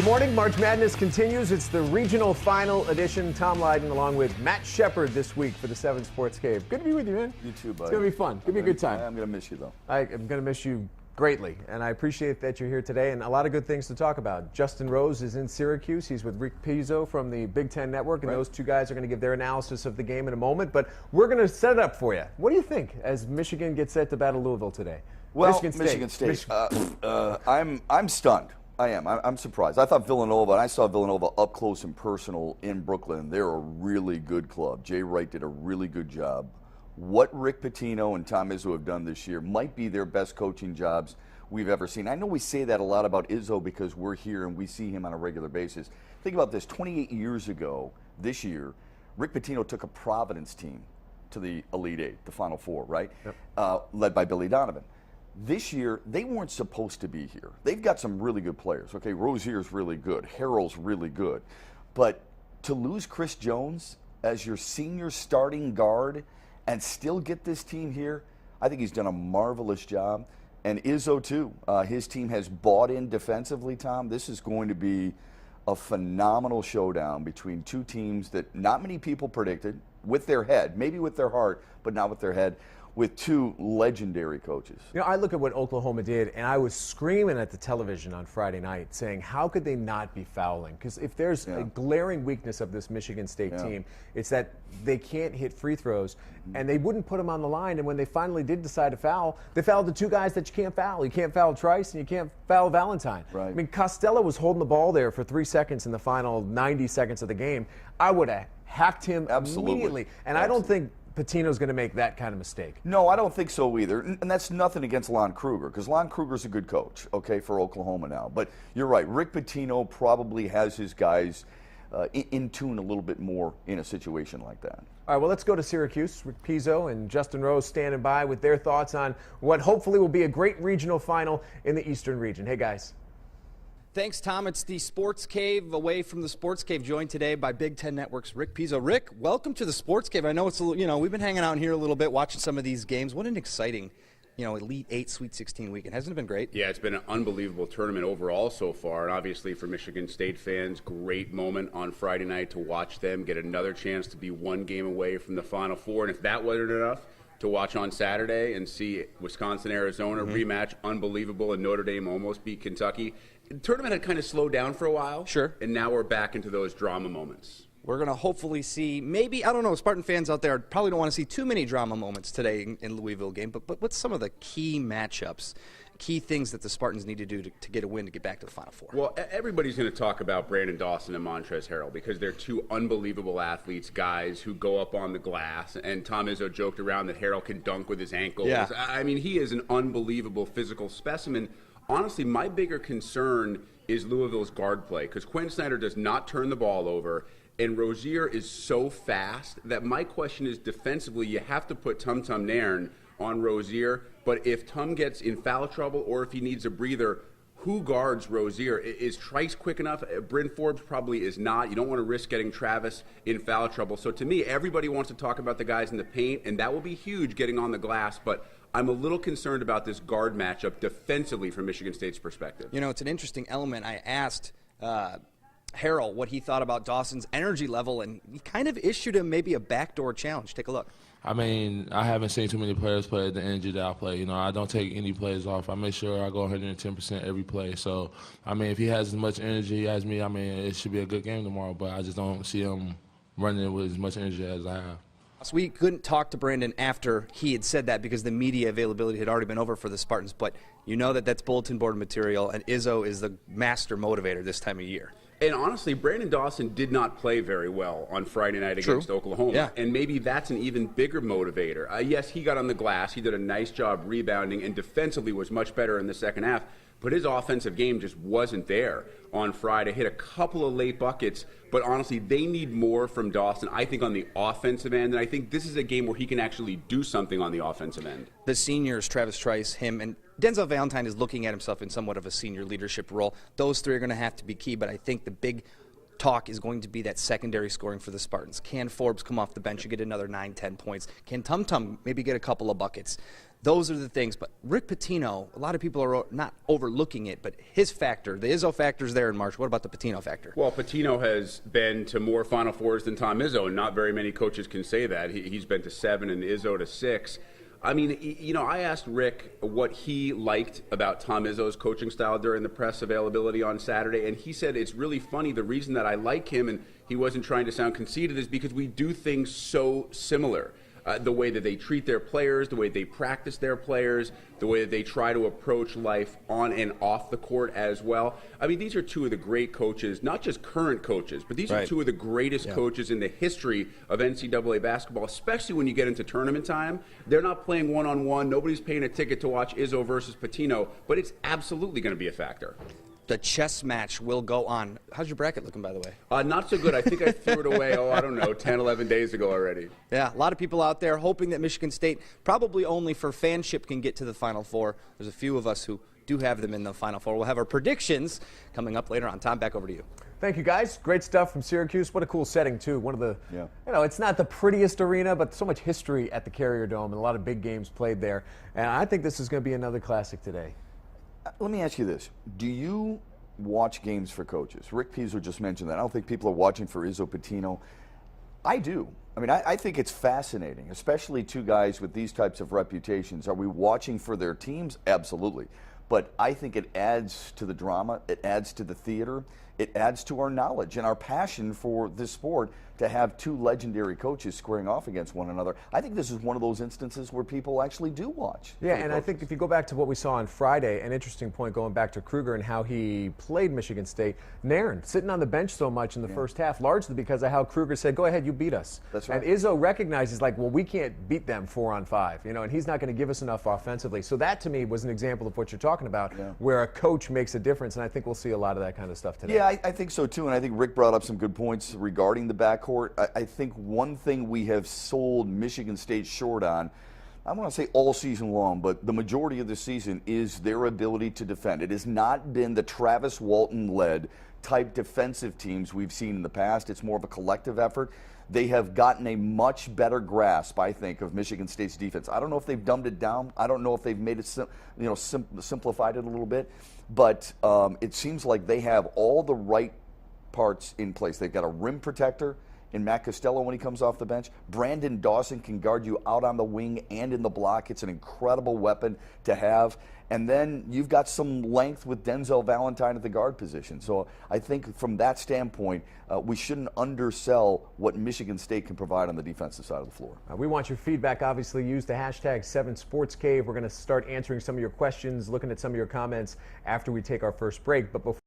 morning. March Madness continues. It's the regional final edition. Tom Lydon along with Matt Shepard this week for the 7 Sports Cave. Good to be with you, man. You too, buddy. It's going to be fun. Give me a good time. I'm going to miss you, though. I'm going to miss you greatly, and I appreciate that you're here today, and a lot of good things to talk about. Justin Rose is in Syracuse. He's with Rick Pizzo from the Big Ten Network, and those two guys are going to give their analysis of the game in a moment, but we're going to set it up for you. What do you think as Michigan gets set to battle Louisville today? Well, Michigan State. I'm stunned. I am. I'm surprised. I thought Villanova, and I saw Villanova up close and personal in Brooklyn. They're a really good club. Jay Wright did a really good job. What Rick Pitino and Tom Izzo have done this year might be their best coaching jobs we've ever seen. I know we say that a lot about Izzo because we're here and we see him on a regular basis. Think about this. 28 years ago, this year, Rick Pitino took a Providence team to the Elite Eight, the Final Four, right? Yep. Led by Billy Donovan. This year, they weren't supposed to be here. They've got some really good players. Okay, Rozier's really good. Harrell's really good. But to lose Chris Jones as your senior starting guard and still get this team here, I think he's done a marvelous job. And Izzo, too. His team has bought in defensively, Tom. This is going to be a phenomenal showdown between two teams that not many people predicted with their head, maybe with their heart, but not with their head, with two legendary coaches. You know, I look at what Oklahoma did, and I was screaming at the television on Friday night saying, how could they not be fouling? Because if there's a glaring weakness of this Michigan State team, it's that they can't hit free throws, and they wouldn't put them on the line, and when they finally did decide to foul, they fouled the two guys that you can't foul. You can't foul Trice, and you can't foul Valentine. Right. I mean, Costello was holding the ball there for 3 seconds in the final 90 seconds of the game. I would have hacked him immediately, and I don't think Pitino's going to make that kind of mistake. No, I don't think so either. And that's nothing against Lon Kruger, because Lon Kruger's a good coach, okay, for Oklahoma now. But you're right. Rick Pitino probably has his guys in tune a little bit more in a situation like that. All right, well, let's go to Syracuse. Rick Pizzo and Justin Rose standing by with their thoughts on what hopefully will be a great regional final in the Eastern region. Hey, guys. Thanks, Tom. It's the Sports Cave, away from the Sports Cave, joined today by Big Ten Network's Rick Pizzo. Rick, welcome to the Sports Cave. I know it's a little, we've been hanging out in here a little bit, watching some of these games. What an exciting, Elite 8, Sweet 16 weekend. Hasn't it been great? Yeah, it's been an unbelievable tournament overall so far, and obviously for Michigan State fans, great moment on Friday night to watch them get another chance to be one game away from the Final Four, and if that wasn't enough, to watch on Saturday and see Wisconsin-Arizona rematch, unbelievable, and Notre Dame almost beat Kentucky. The tournament had kind of slowed down for a while. Sure. And now we're back into those drama moments. We're going to hopefully see, maybe, I don't know, Spartan fans out there probably don't want to see too many drama moments today in Louisville game, but what's some of the key matchups, key things that the Spartans need to do to get a win to get back to the Final Four? Well, everybody's going to talk about Brandon Dawson and Montrezl Harrell because they're two unbelievable athletes, guys who go up on the glass. And Tom Izzo joked around that Harrell can dunk with his ankles. Yeah. I mean, he is an unbelievable physical specimen. Honestly, my bigger concern is Louisville's guard play because Quinn Snyder does not turn the ball over, and Rozier is so fast that my question is defensively, you have to put Tum Tum Nairn on Rozier, but if Tum gets in foul trouble or if he needs a breather, who guards Rozier? Is Trice quick enough? Bryn Forbes probably is not. You don't want to risk getting Travis in foul trouble. So to me, everybody wants to talk about the guys in the paint, and that will be huge getting on the glass, but I'm a little concerned about this guard matchup defensively from Michigan State's perspective. It's an interesting element. I asked Harrell what he thought about Dawson's energy level, and he kind of issued him maybe a backdoor challenge. Take a look. I mean, I haven't seen too many players play at the energy that I play. I don't take any plays off. I make sure I go 110% every play. So, I mean, if he has as much energy as me, I mean, it should be a good game tomorrow, but I just don't see him running with as much energy as I have. So we couldn't talk to Brandon after he had said that because the media availability had already been over for the Spartans, but that's bulletin board material, and Izzo is the master motivator this time of year. And honestly, Brandon Dawson did not play very well on Friday night against Oklahoma. Yeah. And maybe that's an even bigger motivator. Yes, he got on the glass. He did a nice job rebounding and defensively was much better in the second half. But his offensive game just wasn't there on Friday. Hit a couple of late buckets, but honestly, they need more from Dawson, I think, on the offensive end. And I think this is a game where he can actually do something on the offensive end. The seniors, Travis Trice, him, and Denzel Valentine is looking at himself in somewhat of a senior leadership role. Those three are going to have to be key, but I think the big talk is going to be that secondary scoring for the Spartans. Can Forbes come off the bench and get another 9-10 points? Can Tum Tum maybe get a couple of buckets? Those are the things. But Rick Pitino, a lot of people are not overlooking it, but his factor, the Izzo factor is there in March. What about the Pitino factor? Well, Pitino has been to more Final Fours than Tom Izzo, and not very many coaches can say that. He's been to 7 and Izzo to 6. I mean, you know, I asked Rick what he liked about Tom Izzo's coaching style during the press availability on Saturday, and he said it's really funny. The reason that I like him, and he wasn't trying to sound conceited, is because we do things so similar. The way that they treat their players, the way they practice their players, the way that they try to approach life on and off the court as well. I mean, these are two of the great coaches, not just current coaches, but these are two of the greatest coaches in the history of NCAA basketball, especially when you get into tournament time. They're not playing one-on-one. Nobody's paying a ticket to watch Izzo versus Pitino, but it's absolutely going to be a factor. The chess match will go on. How's your bracket looking, by the way? Not so good. I think I threw it away, I don't know, 10, 11 days ago already. Yeah, a lot of people out there hoping that Michigan State, probably only for fanship, can get to the Final Four. There's a few of us who do have them in the Final Four. We'll have our predictions coming up later on. Tom, back over to you. Thank you, guys. Great stuff from Syracuse. What a cool setting, too. One of the, you know, it's not the prettiest arena, but so much history at the Carrier Dome and a lot of big games played there. And I think this is going to be another classic today. Let me ask you this. Do you watch games for coaches? Rick Pizzo just mentioned that. I don't think people are watching for Izzo Pitino. I do. I mean, I think it's fascinating, especially two guys with these types of reputations. Are we watching for their teams? Absolutely. But I think it adds to the drama, it adds to the theater, it adds to our knowledge and our passion for this sport to have two legendary coaches squaring off against one another. I think this is one of those instances where people actually do watch. Yeah, and I think if you go back to what we saw on Friday, an interesting point going back to Kruger and how he played Michigan State, Nairn sitting on the bench so much in the first half, largely because of how Kruger said, go ahead, you beat us. That's right. And Izzo recognizes, like, well, we can't beat them 4-on-5, you know, and he's not going to give us enough offensively. So that, to me, was an example of what you're talking about, where a coach makes a difference, and I think we'll see a lot of that kind of stuff today. Yeah, I think so, too, and I think Rick brought up some good points regarding the backcourt. I think one thing we have sold Michigan State short on, I don't want to say all season long, but the majority of the season, is their ability to defend. It has not been the Travis Walton-led type defensive teams we've seen in the past. It's more of a collective effort. They have gotten a much better grasp, I think, of Michigan State's defense. I don't know if they've dumbed it down. I don't know if they've made it, simplified it a little bit, but it seems like they have all the right parts in place. They've got a rim protector in Matt Costello when he comes off the bench. Brandon Dawson can guard you out on the wing and in the block. It's an incredible weapon to have. And then you've got some length with Denzel Valentine at the guard position. So I think from that standpoint, we shouldn't undersell what Michigan State can provide on the defensive side of the floor. We want your feedback. Obviously, use the hashtag 7SportsCave. We're going to start answering some of your questions, looking at some of your comments after we take our first break. But before